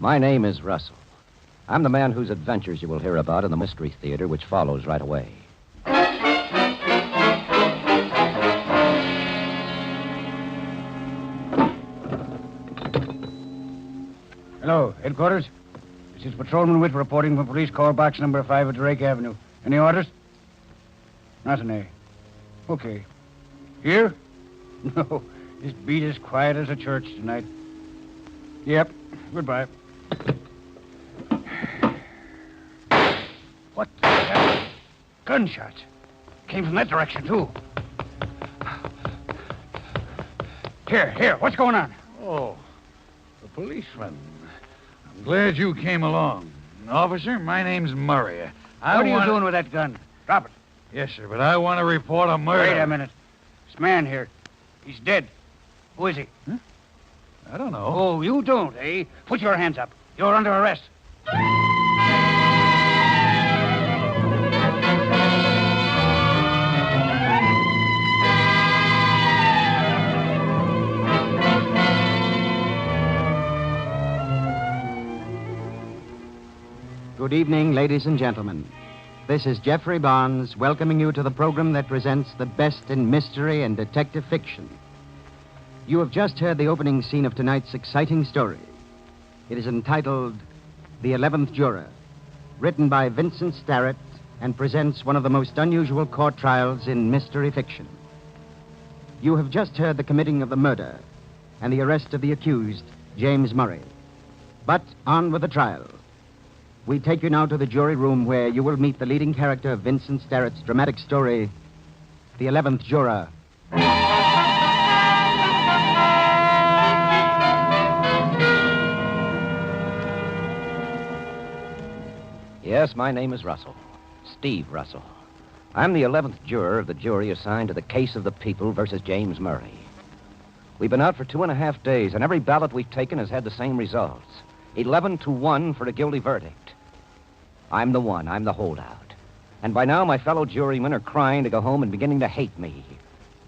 My name is Russell. I'm the man whose adventures you will hear about in the Mystery Theater, which follows right away. Hello, headquarters. This is Patrolman Witt reporting from police call box number 5 at Drake Avenue. Any orders? Nothing, eh? Okay. Here? No, this beat is quiet as a church tonight. Yep, goodbye. What the hell? Gunshots. Came from that direction, too. Here, what's going on? Oh, the policeman. I'm glad you came along. Officer, my name's Murray. What are you doing with that gun? Drop it. Yes, sir, but I want to report a murder. Wait a minute. This man here, he's dead. Who is he? Huh? I don't know. Oh, you don't, eh? Put your hands up. You're under arrest. Good evening, ladies and gentlemen. This is Jeffrey Barnes welcoming you to the program that presents the best in mystery and detective fiction. You have just heard the opening scene of tonight's exciting story. It is entitled The 11th Juror, written by Vincent Starrett, and presents one of the most unusual court trials in mystery fiction. You have just heard the committing of the murder and the arrest of the accused, James Murray. But on with the trial. We take you now to the jury room where you will meet the leading character of Vincent Starrett's dramatic story, The 11th Juror. Yes, my name is Russell. Steve Russell. I'm the 11th juror of the jury assigned to the case of the people versus James Murray. We've been out for 2.5 days, and every ballot we've taken has had the same results. 11-1 for a guilty verdict. I'm the one. I'm the holdout. And by now, my fellow jurymen are crying to go home and beginning to hate me.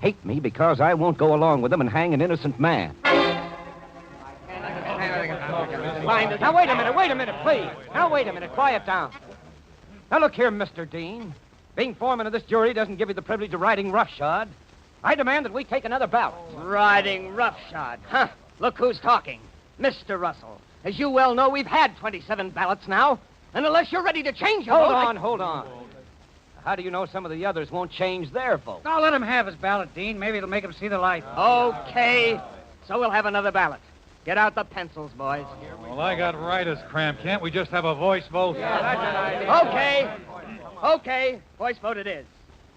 Hate me because I won't go along with them and hang an innocent man. Now, wait a minute, please. Now, wait a minute. Quiet down. Now, look here, Mr. Dean. Being foreman of this jury doesn't give you the privilege of riding roughshod. I demand that we take another ballot. Riding roughshod. Huh. Look who's talking. Mr. Russell. As you well know, we've had 27 ballots now. And unless you're ready to change your vote... Hold on. How do you know some of the others won't change their vote? Now, let him have his ballot, Dean. Maybe it'll make him see the light. Okay. So we'll have another ballot. Get out the pencils, boys. Well, I got writer's cramp. Can't we just have a voice vote? Okay. Voice vote it is.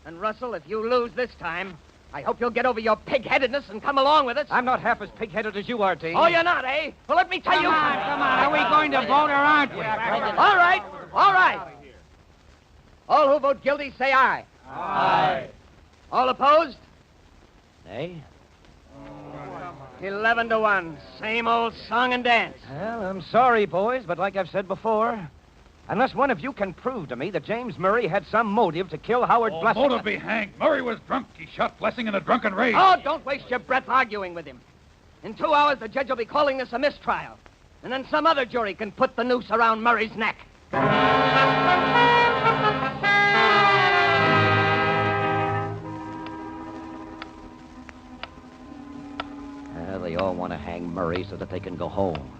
And, Russell, if you lose this time, I hope you'll get over your pig-headedness and come along with us. I'm not half as pig-headed as you are, Dean. Oh, you're not, eh? Well, let me tell you... Come on. Are we going to vote or aren't we? All right. All who vote guilty, say aye. Aye. All opposed? Nay? 11-1. Same old song and dance. Well, I'm sorry, boys, but like I've said before, unless one of you can prove to me that James Murray had some motive to kill Howard Blessing... Motive be hanged. Murray was drunk. He shot Blessing in a drunken rage. Oh, don't waste your breath arguing with him. In 2 hours, the judge will be calling this a mistrial. And then some other jury can put the noose around Murray's neck. They all want to hang Murray so that they can go home.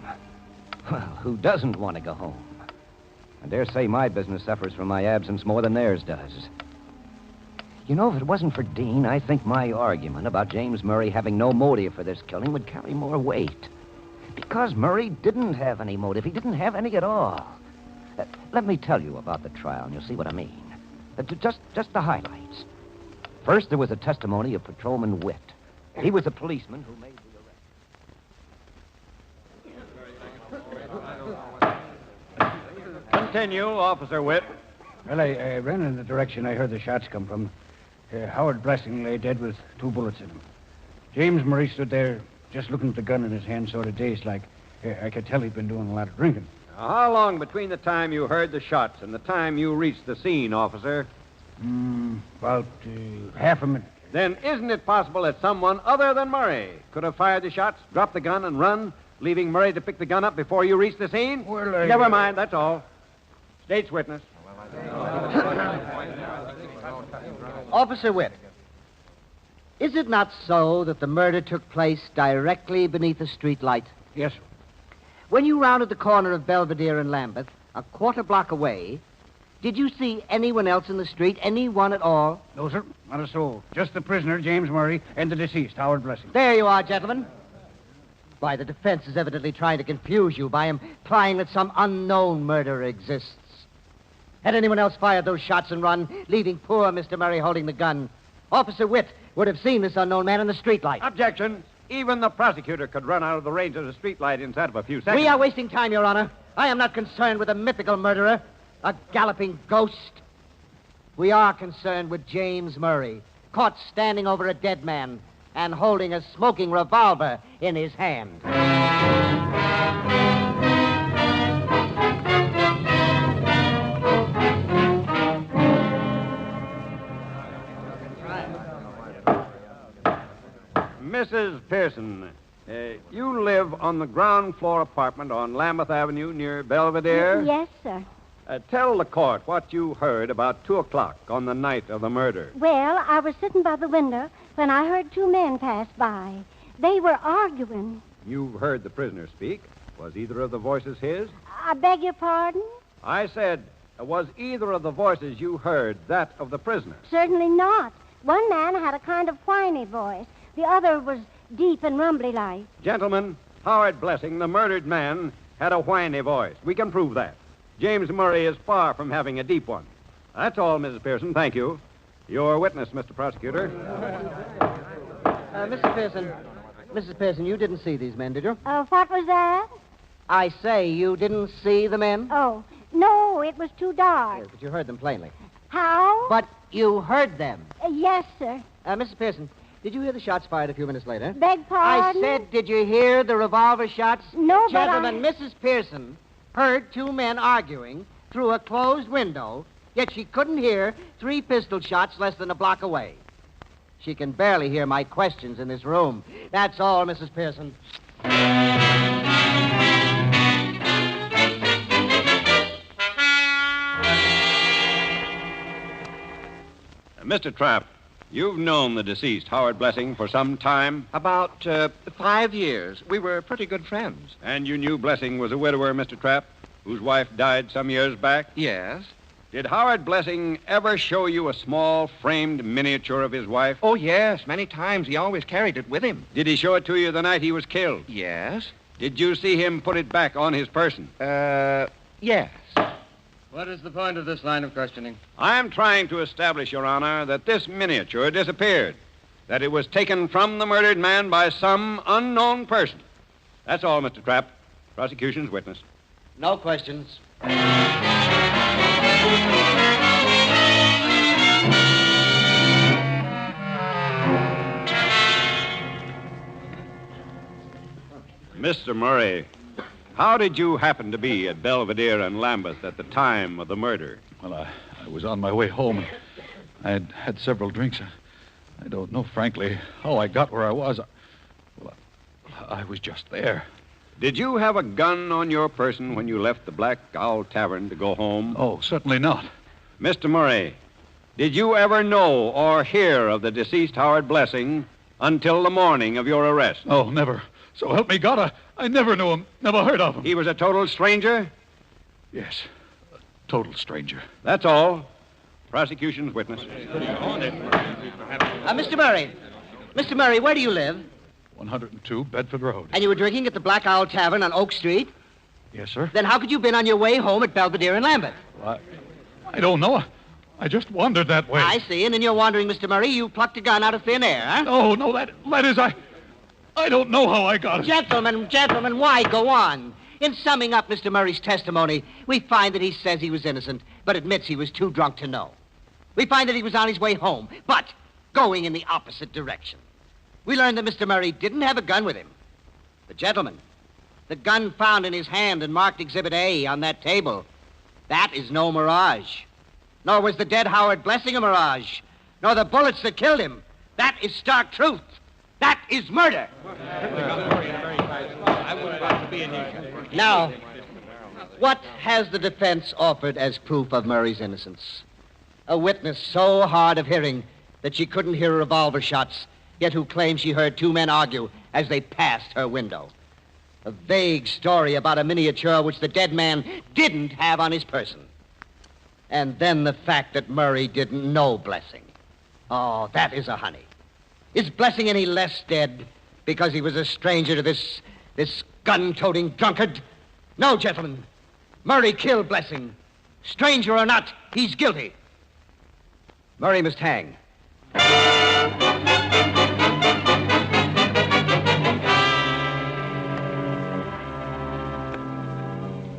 Well, who doesn't want to go home? I dare say my business suffers from my absence more than theirs does. You know, if it wasn't for Dean, I think my argument about James Murray having no motive for this killing would carry more weight. Because Murray didn't have any motive. He didn't have any at all. Let me tell you about the trial, and you'll see what I mean. Just the highlights. First, there was a testimony of Patrolman Witt. He was a policeman who made the arrest. Continue, Officer Witt. Well, I ran in the direction I heard the shots come from. Howard Blessing lay dead with 2 bullets in him. James Murray stood there just looking at the gun in his hand, sort of dazed like. I could tell he'd been doing a lot of drinking. Now, how long between the time you heard the shots and the time you reached the scene, officer? About half a minute. Then isn't it possible that someone other than Murray could have fired the shots, dropped the gun, and run leaving Murray to pick the gun up before you reached the scene? Well, Never mind, that's all. State's witness. Officer Witt, is it not so that the murder took place directly beneath a street light? Yes, sir. When you rounded the corner of Belvedere and Lambeth, a quarter block away, did you see anyone else in the street? Anyone at all? No, sir. Not a soul. Just the prisoner, James Murray, and the deceased, Howard Blessing. There you are, gentlemen. Why, the defense is evidently trying to confuse you by implying that some unknown murderer exists. Had anyone else fired those shots and run, leaving poor Mr. Murray holding the gun, Officer Witt would have seen this unknown man in the streetlight. Objection. Even the prosecutor could run out of the range of the streetlight inside of a few seconds. We are wasting time, Your Honor. I am not concerned with a mythical murderer, a galloping ghost. We are concerned with James Murray, caught standing over a dead man and holding a smoking revolver in his hand. Mrs. Pearson, you live on the ground floor apartment on Lambeth Avenue near Belvedere? Yes, sir. Tell the court what you heard about 2 o'clock on the night of the murder. Well, I was sitting by the window when I heard two men pass by. They were arguing. You heard the prisoner speak. Was either of the voices his? I beg your pardon? I said, was either of the voices you heard that of the prisoner? Certainly not. One man had a kind of whiny voice. The other was deep and rumbly-like. Gentlemen, Howard Blessing, the murdered man, had a whiny voice. We can prove that. James Murray is far from having a deep one. That's all, Mrs. Pearson. Thank you. Your witness, Mr. Prosecutor. Mrs. Pearson, you didn't see these men, did you? What was that? I say you didn't see the men? Oh, no, it was too dark. Yes, but you heard them plainly. How? But you heard them. Yes, sir. Mrs. Pearson, did you hear the shots fired a few minutes later? Beg pardon? I said, did you hear the revolver shots? No, but Gentlemen, Mrs. Pearson heard two men arguing through a closed window, yet she couldn't hear 3 pistol shots less than a block away. She can barely hear my questions in this room. That's all, Mrs. Pearson. Mr. Trapp, you've known the deceased, Howard Blessing, for some time. About 5 years. We were pretty good friends. And you knew Blessing was a widower, Mr. Trapp, whose wife died some years back? Yes. Did Howard Blessing ever show you a small framed miniature of his wife? Oh, yes. Many times. He always carried it with him. Did he show it to you the night he was killed? Yes. Did you see him put it back on his person? Yes. What is the point of this line of questioning? I'm trying to establish, Your Honor, that this miniature disappeared. That it was taken from the murdered man by some unknown person. That's all, Mr. Trapp. Prosecution's witness. No questions. Mr. Murray, how did you happen to be at Belvedere and Lambeth at the time of the murder? Well, I was on my way home. I had had several drinks. I don't know, frankly, how I got where I was. I was just there. Did you have a gun on your person when you left the Black Owl Tavern to go home? Oh, certainly not. Mr. Murray, did you ever know or hear of the deceased Howard Blessing until the morning of your arrest? Oh, never. So help me God, I never knew him, never heard of him. He was a total stranger? Yes, a total stranger. That's all. Prosecution's witness. Mr. Murray. Mr. Murray, where do you live? 102 Bedford Road. And you were drinking at the Black Owl Tavern on Oak Street? Yes, sir. Then how could you have been on your way home at Belvedere and Lambeth? Well, I don't know. I just wandered that way. I see, and in your wandering, Mr. Murray, you plucked a gun out of thin air, huh? No, that is, I don't know how I got it. Gentlemen, why go on? In summing up Mr. Murray's testimony, we find that he says he was innocent, but admits he was too drunk to know. We find that he was on his way home, but going in the opposite direction. We learn that Mr. Murray didn't have a gun with him. But, gentlemen, the gun found in his hand and marked Exhibit A on that table, that is no mirage. Nor was the dead Howard Blessing a mirage. Nor the bullets that killed him. That is stark truth. That is murder. Now, what has the defense offered as proof of Murray's innocence? A witness so hard of hearing that she couldn't hear revolver shots, yet who claims she heard two men argue as they passed her window. A vague story about a miniature which the dead man didn't have on his person. And then the fact that Murray didn't know Blessing. Oh, that is a honey. Is Blessing any less dead because he was a stranger to this gun-toting drunkard? No, gentlemen. Murray killed Blessing. Stranger or not, he's guilty. Murray must hang.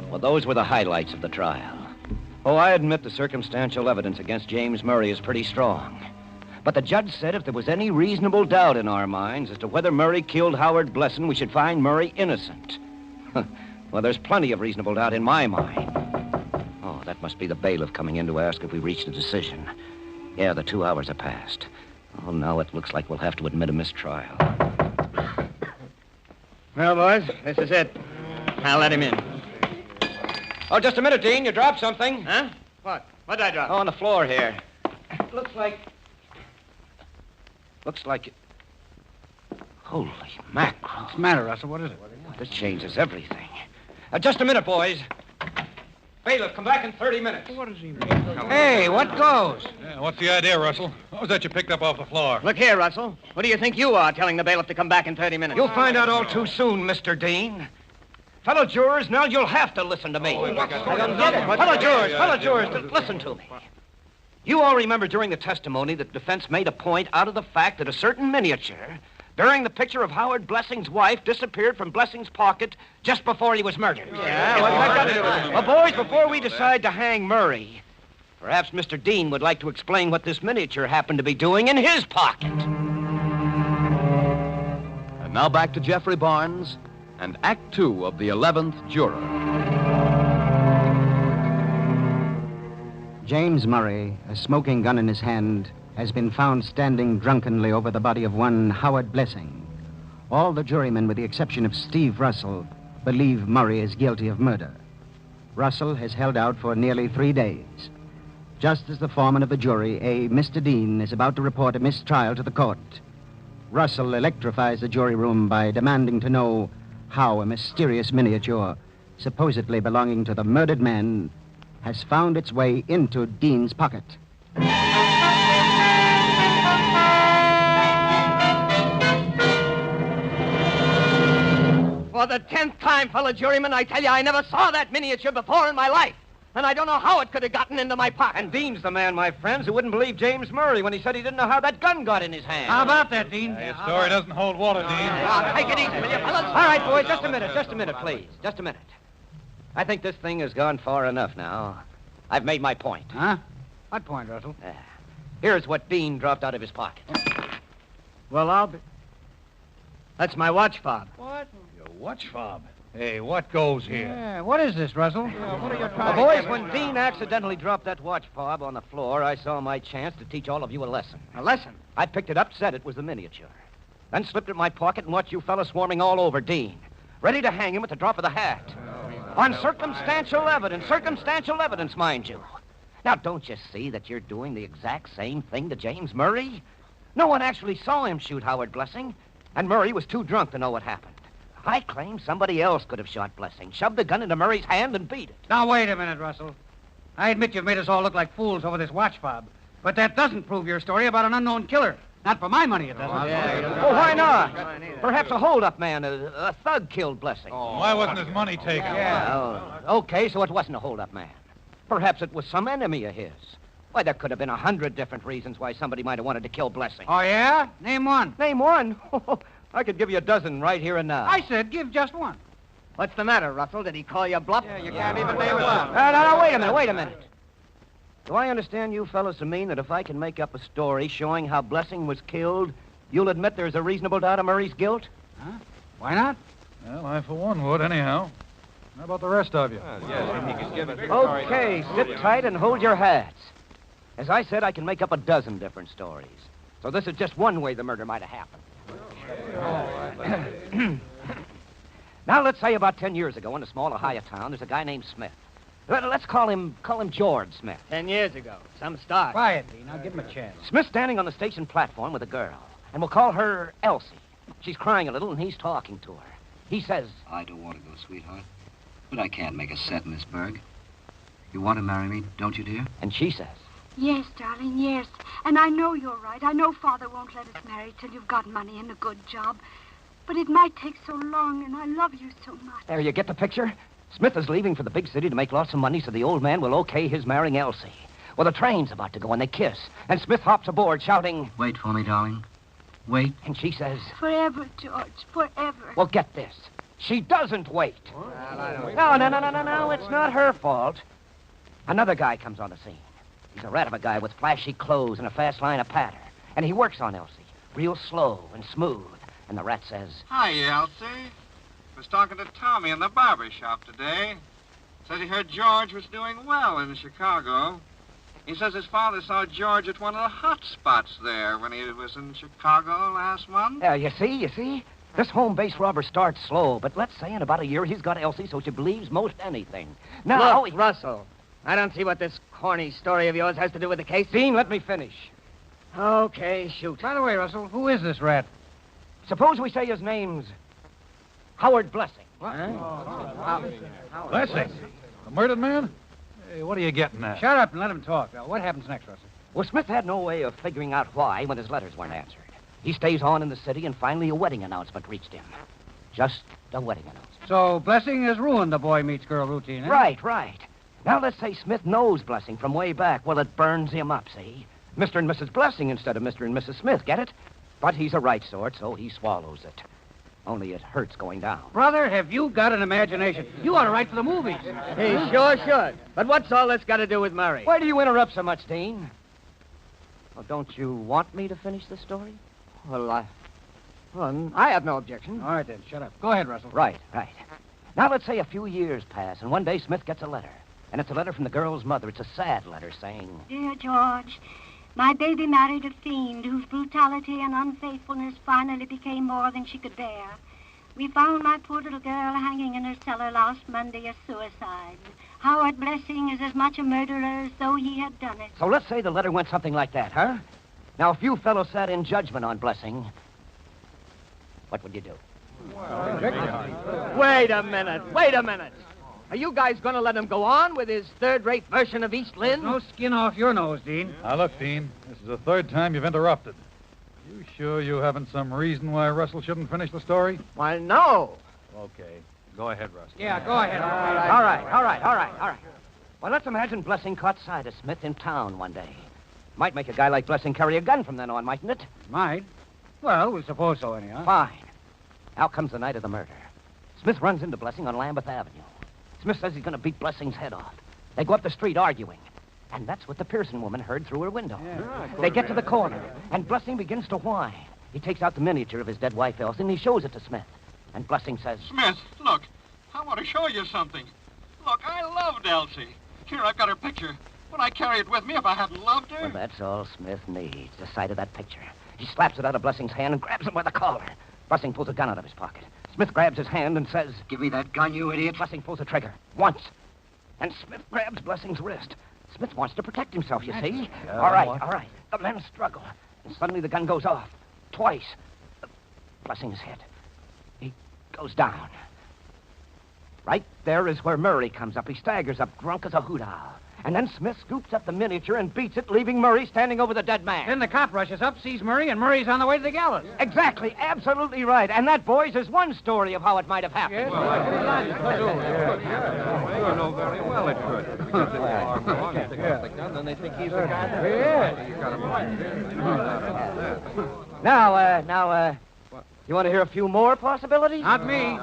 Well, those were the highlights of the trial. Oh, I admit the circumstantial evidence against James Murray is pretty strong. But the judge said if there was any reasonable doubt in our minds as to whether Murray killed Howard Blesson, we should find Murray innocent. Well, there's plenty of reasonable doubt in my mind. Oh, that must be the bailiff coming in to ask if we reached a decision. Yeah, the 2 hours have passed. Oh, now it looks like we'll have to admit a mistrial. Well, boys, this is it. I'll let him in. Oh, just a minute, Dean. You dropped something. Huh? What? What'd I drop? Oh, on the floor here. Looks like... Holy mackerel. What's the matter, Russell? What is it? This changes everything. Just a minute, boys. Bailiff, come back in 30 minutes. What does he mean? Hey, what goes? Yeah, what's the idea, Russell? What was that you picked up off the floor? Look here, Russell. What do you think you are telling the bailiff to come back in 30 minutes? You'll find out all too soon, Mr. Dean. Fellow jurors, now you'll have to listen to me. Fellow jurors, listen to me. You all remember during the testimony that the defense made a point out of the fact that a certain miniature bearing the picture of Howard Blessing's wife disappeared from Blessing's pocket just before he was murdered. Yeah, what's that got to do with it? Well, boys, before we decide to hang Murray, perhaps Mr. Dean would like to explain what this miniature happened to be doing in his pocket. And now back to Jeffrey Barnes and Act 2 of the 11th Juror. James Murray, a smoking gun in his hand, has been found standing drunkenly over the body of one Howard Blessing. All the jurymen, with the exception of Steve Russell, believe Murray is guilty of murder. Russell has held out for nearly 3 days. Just as the foreman of the jury, a Mr. Dean, is about to report a mistrial to the court, Russell electrifies the jury room by demanding to know how a mysterious miniature, supposedly belonging to the murdered man, has found its way into Dean's pocket. For the 10th time, fellow jurymen, I tell you, I never saw that miniature before in my life. And I don't know how it could have gotten into my pocket. And Dean's the man, my friends, who wouldn't believe James Murray when he said he didn't know how that gun got in his hand. How about that, Dean? Your story doesn't hold water, Dean. Now, take it easy, will you, fellas? All right, boys, just a minute, please. Just a minute. I think this thing has gone far enough now. I've made my point. Huh? What point, Russell? Here's what Dean dropped out of his pocket. Well, I'll be... That's my watch fob. What? Your watch fob. Hey, what goes here? Yeah, what is this, Russell? Well, boys, when Dean accidentally dropped that watch fob on the floor, I saw my chance to teach all of you a lesson. A lesson? I picked it up, said it was the miniature. Then slipped it in my pocket and watched you fellas swarming all over Dean, ready to hang him at the drop of the hat. On circumstantial evidence, mind you. Now, don't you see that you're doing the exact same thing to James Murray? No one actually saw him shoot Howard Blessing, and Murray was too drunk to know what happened. I claim somebody else could have shot Blessing, shoved the gun into Murray's hand, and beat it. Now, wait a minute, Russell. I admit you've made us all look like fools over this watch fob, but that doesn't prove your story about an unknown killer. Not for my money, it doesn't. Well, why not? Perhaps a hold-up man, a thug killed Blessing. Why wasn't his money taken? Well, okay, so it wasn't a hold-up man. Perhaps it was some enemy of his. Why, there could have been 100 different reasons why somebody might have wanted to kill Blessing. Oh, yeah? Name one. Name one? I could give you a dozen right here and now. I said give just one. What's the matter, Russell? Did he call you bluff? Yeah, you can't even name one. No, wait a minute. Do I understand you fellows to mean that if I can make up a story showing how Blessing was killed, you'll admit there's a reasonable doubt of Murray's guilt? Huh? Why not? Well, I, for one, would, anyhow. How about the rest of you? Okay, sit tight and hold your hats. As I said, I can make up a dozen different stories. So this is just one way the murder might have happened. Now, let's say about 10 years ago in a small Ohio town, there's a guy named Smith. Let's call him George Smith. 10 years ago. Some start. Quietly. Now give him a chance. Smith's standing on the station platform with a girl, and we'll call her Elsie. She's crying a little, and he's talking to her. He says, I don't want to go, sweetheart, but I can't make a set in this burg. You want to marry me, don't you, dear? and she says, Yes, darling, yes. And I know you're right. I know Father won't let us marry till you've got money and a good job. But it might take so long, and I love you so much. there, you get the picture? Smith is leaving for the big city to make lots of money so the old man will okay his marrying Elsie. Well, the train's about to go, and they kiss. And Smith hops aboard, shouting, Wait for me, darling. Wait. and she says, Forever, George, forever. well, get this. She doesn't wait. No, it's not her fault. Another guy comes on the scene. He's a rat of a guy with flashy clothes and a fast line of patter. And he works on Elsie, real slow and smooth. And the rat says, Hi, Elsie. Was talking to Tommy in the barber shop today. Said he heard George was doing well in Chicago. He says his father saw George at one of the hot spots there when he was in Chicago last month. you see? This home-base robber starts slow, but let's say in about a year he's got Elsie so she believes most anything. Now, Look, Russell, I don't see what this corny story of yours has to do with the case. Dean, let me finish. Okay, shoot. By the way, Russell, who is this rat? Suppose we say his name's Howard Blessing. Blessing? The murdered man? Hey, what are you getting at? Shut up and let him talk. Now, what happens next, Russell? Well, Smith had no way of figuring out why when his letters weren't answered. He stays on in the city, and finally a wedding announcement reached him. Just a wedding announcement. So Blessing has ruined the boy meets girl routine, eh? Right. Now, let's say Smith knows Blessing from way back. Well, it burns him up, see? Mr. and Mrs. Blessing instead of Mr. and Mrs. Smith, get it? But he's a right sort, so he swallows it. Only it hurts going down. Brother, have you got an imagination? You ought to write for the movies. He sure should. But what's all this got to do with Murray? Why do you interrupt so much, Dean? Well, don't you want me to finish the story? Well, I have no objection. All right, then, shut up. Go ahead, Russell. Right. Now, let's say a few years pass, and one day Smith gets a letter. And it's a letter from the girl's mother. It's a sad letter saying, Dear George, my baby married a fiend whose brutality and unfaithfulness finally became more than she could bear. We found my poor little girl hanging in her cellar last Monday a suicide. Howard Blessing is as much a murderer as though he had done it. So let's say the letter went something like that, huh? Now, if you fellows sat in judgment on Blessing, what would you do? Wait a minute. Are you guys going to let him go on with his third-rate version of East Lynn? No skin off your nose, Dean. Now, look, Dean, this is the third time you've interrupted. You sure you haven't some reason why Russell shouldn't finish the story? Why, no. Okay. Go ahead, Russell. Yeah, go ahead. All right. Well, let's imagine Blessing caught sight of Smith in town one day. Might make a guy like Blessing carry a gun from then on, mightn't it? Might. Well, we suppose so, anyhow. Fine. Now comes the night of the murder. Smith runs into Blessing on Lambeth Avenue. Smith says he's going to beat Blessing's head off. They go up the street arguing. And that's what the Pearson woman heard through her window. They get to the corner, and Blessing begins to whine. He takes out the miniature of his dead wife, Elsie, and he shows it to Smith. And Blessing says, Smith, look, I want to show you something. Look, I loved Elsie. Here, I've got her picture. Would I carry it with me if I hadn't loved her? well, that's all Smith needs, the sight of that picture. He slaps it out of Blessing's hand and grabs him by the collar. Blessing pulls a gun out of his pocket. Smith grabs his hand and says, Give me that gun, you idiot. Blessing pulls the trigger. Once. And Smith grabs Blessing's wrist. Smith wants to protect himself, you see. All right. The men struggle. And suddenly the gun goes off. Twice. Blessing is hit. He goes down. Right there is where Murray comes up. He staggers up, drunk as a hoot owl. And then Smith scoops up the miniature and beats it, leaving Murray standing over the dead man. Then the cop rushes up, sees Murray, and Murray's on the way to the gallows. Exactly. Absolutely right. And that, boys, is one story of how it might have happened. You know very well it could. Then they think he's the guy. Now, you want to hear a few more possibilities? Not me.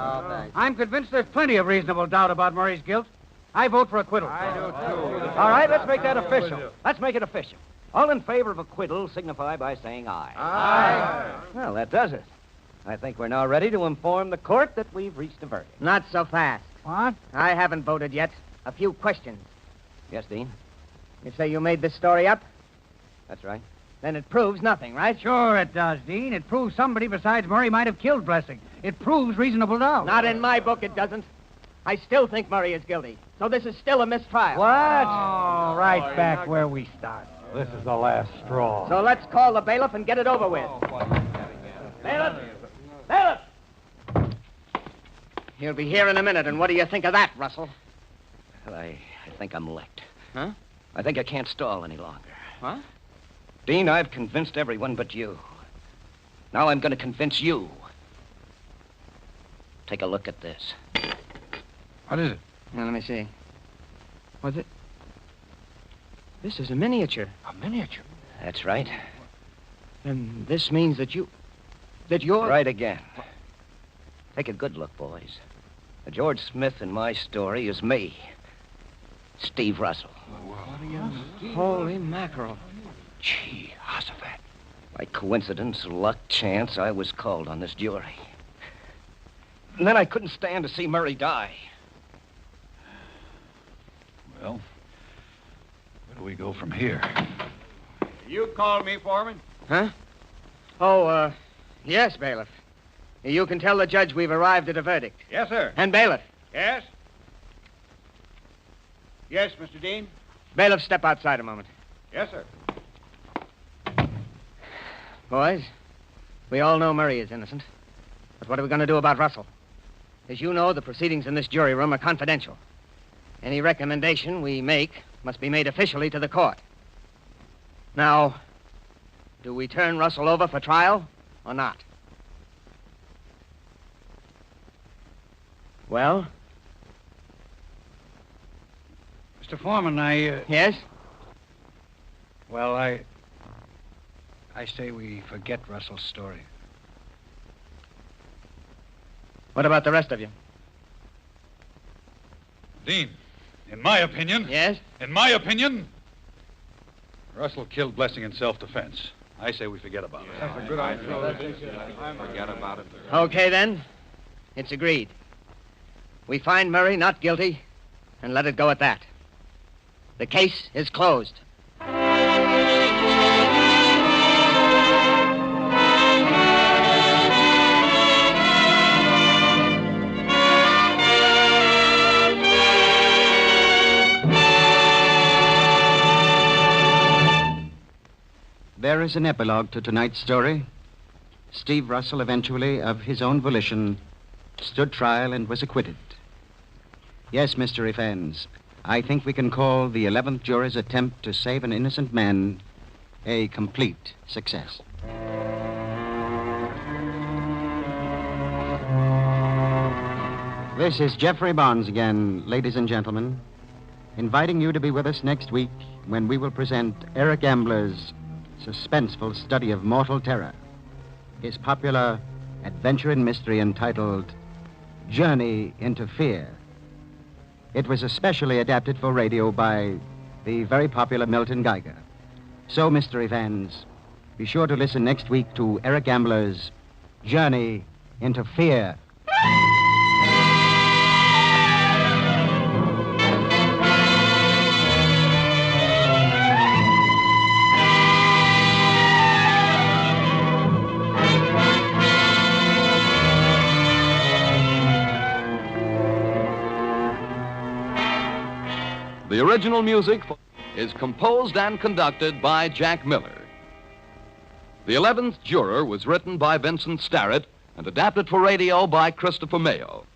I'm convinced there's plenty of reasonable doubt about Murray's guilt. I vote for acquittal. I do, too. All right, let's make that official. Let's make it official. All in favor of acquittal signify by saying aye. Aye. Well, that does it. I think we're now ready to inform the court that we've reached a verdict. Not so fast. What? I haven't voted yet. A few questions. Yes, Dean? You say you made this story up? That's right. Then it proves nothing, right? Sure it does, Dean. It proves somebody besides Murray might have killed Blessing. It proves reasonable doubt. Not in my book, it doesn't. I still think Murray is guilty. So this is still a mistrial. What? Oh, right back where we start. This is the last straw. So let's call the bailiff and get it over with. Bailiff! Bailiff! He'll be here in a minute, and what do you think of that, Russell? Well, I think I'm licked. Huh? I think I can't stall any longer. What? Dean, I've convinced everyone but you. Now I'm going to convince you. Take a look at this. What is it? Now, let me see. What's it? This is a miniature. A miniature? That's right. And this means that you're... Right again. Take a good look, boys. The George Smith in my story is me. Steve Russell. Holy mackerel. Gee, Hossafat. By coincidence, luck, chance, I was called on this jury. And then I couldn't stand to see Murray die. Well, where do we go from here? You called me, Foreman? Huh? Oh, yes, bailiff. You can tell the judge we've arrived at a verdict. Yes, sir. And bailiff. Yes? Yes, Mr. Dean? Bailiff, step outside a moment. Yes, sir. Boys, we all know Murray is innocent. But what are we going to do about Russell? As you know, the proceedings in this jury room are confidential. Any recommendation we make must be made officially to the court. Now, do we turn Russell over for trial or not? Well? Mr. Foreman, Yes? Well, I say we forget Russell's story. What about the rest of you? Dean, in my opinion... Yes? In my opinion, Russell killed Blessing in self-defense. I say we forget about it. That's a good idea. Forget about it. Okay, then. It's agreed. We find Murray not guilty and let it go at that. The case is closed. There is an epilogue to tonight's story. Steve Russell eventually, of his own volition, stood trial and was acquitted. Yes, Mr. Evans, I think we can call the 11th juror's attempt to save an innocent man a complete success. This is Jeffrey Barnes again, ladies and gentlemen, inviting you to be with us next week when we will present Eric Ambler's suspenseful study of mortal terror, his popular adventure and mystery entitled Journey into Fear. It was especially adapted for radio by the very popular Milton Geiger. So, Mr. Evans, be sure to listen next week to Eric Ambler's Journey into Fear. The original music is composed and conducted by Jack Miller. The 11th Juror was written by Vincent Starrett and adapted for radio by Christopher Mayo.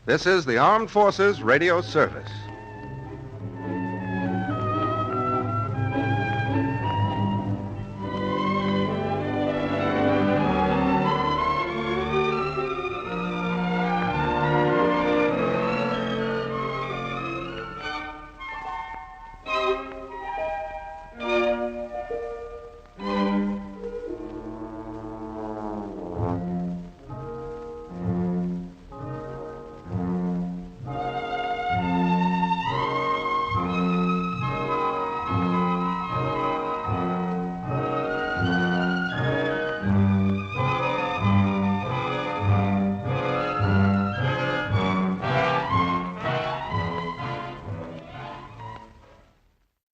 This is the Armed Forces Radio Service.